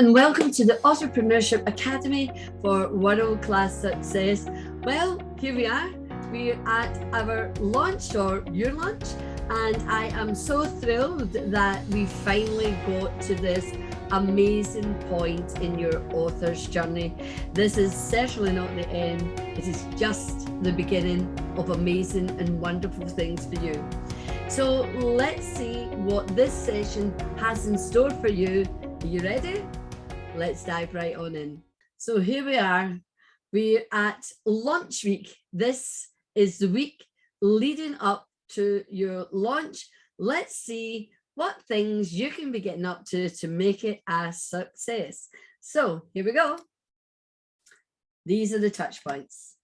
and welcome to the Entrepreneurship Academy for World-Class Success. Well, here we are. We're at our launch, or your launch, and I am so thrilled that we finally got to this amazing point in your author's journey. This is certainly not the end. It is just the beginning of amazing and wonderful things for you. So let's see what this session has in store for you. Are you ready? Let's dive right on in. So here we are. We're at launch week. This is the week leading up to your launch. Let's see what things you can be getting up to make it a success. So here we go. These are the touch points.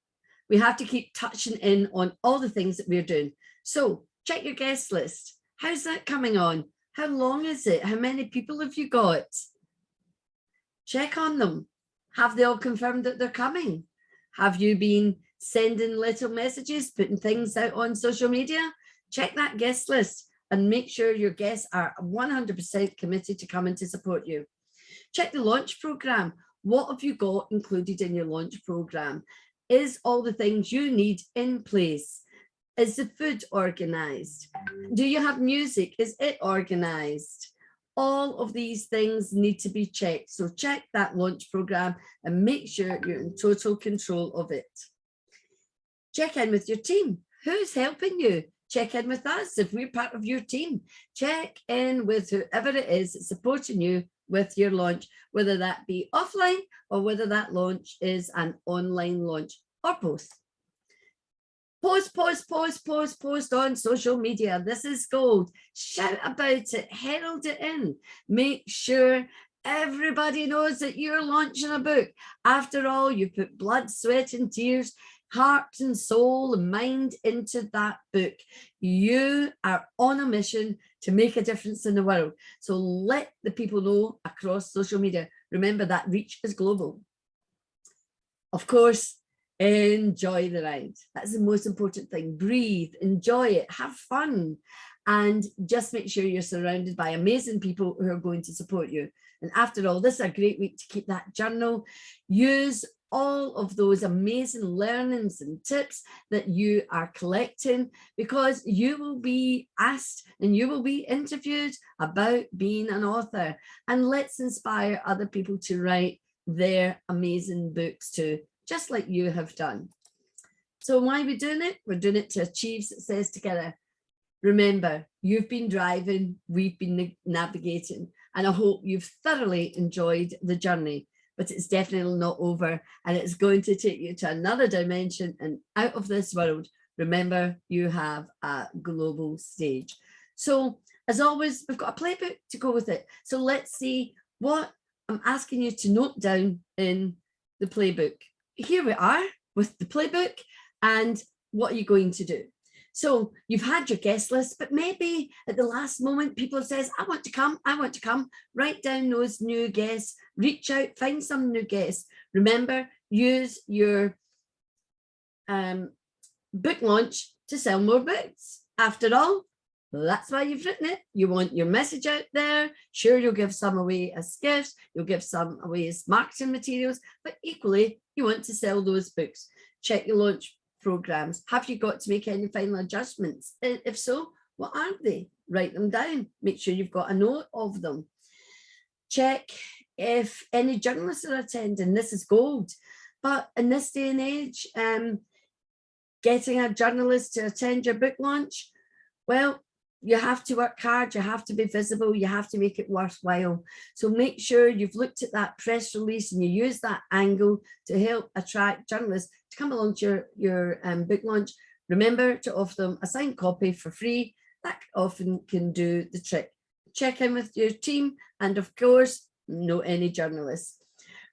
We have to keep touching in on all the things that we're doing. So check your guest list. How's that coming on? How long is it? How many people have you got? Check on them. Have they all confirmed that they're coming? Have you been sending little messages, putting things out on social media? Check that guest list and make sure your guests are 100% committed to coming to support you. Check the launch program. What have you got included in your launch program? Is all the things you need in place? Is the food organized? Do you have music? Is it organized? All of these things need to be checked. So check that launch program and make sure you're in total control of it. Check in with your team. Who's helping you? Check in with us if we're part of your team. Check in with whoever it is that's supporting you with your launch, whether that be offline or whether that launch is an online launch or both. Post on social media. This is gold. Shout about it, herald it in. Make sure everybody knows that you're launching a book. After all, you put blood, sweat and tears, heart and soul and mind into that book. You are on a mission to make a difference in the world. So let the people know across social media. Remember that reach is global. Of course, enjoy the ride. That's the most important thing. Breathe, enjoy it, have fun, and just make sure you're surrounded by amazing people who are going to support you. And after all, this is a great week to keep that journal. Use all of those amazing learnings and tips that you are collecting, because you will be asked and you will be interviewed about being an author. And let's inspire other people to write their amazing books too, just like you have done. So why are we doing it? We're doing it to achieve success together. Remember, you've been driving, we've been navigating, and I hope you've thoroughly enjoyed the journey, but it's definitely not over, and it's going to take you to another dimension and out of this world. Remember, you have a global stage. So as always, we've got a playbook to go with it. So let's see what I'm asking you to note down in the playbook. Here we are with the playbook, and what are you going to do? So you've had your guest list, but maybe at the last moment, people says, I want to come, I want to come. Write down those new guests, reach out, find some new guests. Remember, use your book launch to sell more books. After all, that's why you've written it. You want your message out there. Sure, you'll give some away as gifts, you'll give some away as marketing materials, but equally, you want to sell those books. Check your launch programs. Have you got to make any final adjustments? If so, what are they? Write them down. Make sure you've got a note of them. Check if any journalists are attending. This is gold. But in this day and age, getting a journalist to attend your book launch, well, you have to work hard, you have to be visible, you have to make it worthwhile. So make sure you've looked at that press release and you use that angle to help attract journalists to come along to your book launch. Remember to offer them a signed copy for free. That often can do the trick. Check in with your team, and of course, know any journalists.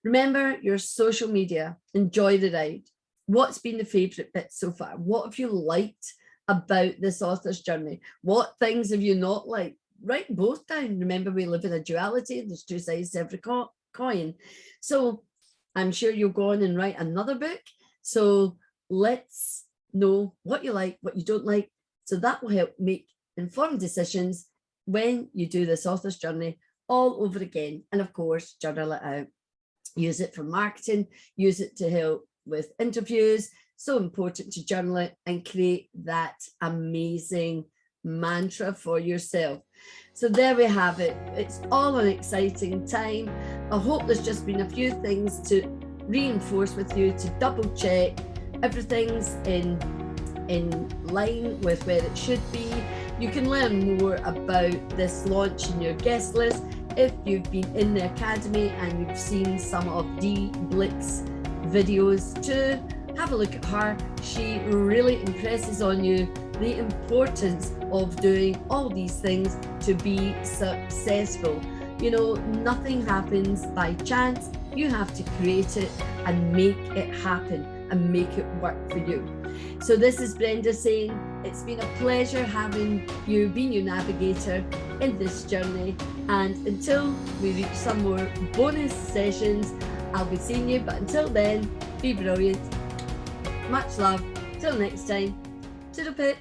Remember your social media. Enjoy the ride. What's been the favorite bit so far? What have you liked about this author's journey? What things have you not liked? Write both down. Remember, we live in a duality. There's two sides to every coin. So I'm sure you'll go on and write another book. So let's know what you like, what you don't like. So that will help make informed decisions when you do this author's journey all over again. And of course, journal it out. Use it for marketing, use it to help with interviews. So important to journal it and create that amazing mantra for yourself. So there we have it. It's all an exciting time. I hope there's just been a few things to reinforce with you, to double check everything's in line with where it should be. You can learn more about this launch in your guest list if you've been in the academy and you've seen some of Dee Blick's videos. To have a look at her. She really impresses on you the importance of doing all these things to be successful. You know, nothing happens by chance. You have to create it and make it happen and make it work for you. So this is Brenda saying it's been a pleasure having you, being your navigator in this journey. And until we reach some more bonus sessions, I'll be seeing you. But until then, be brilliant. Much love. Till next time. Toodle pip.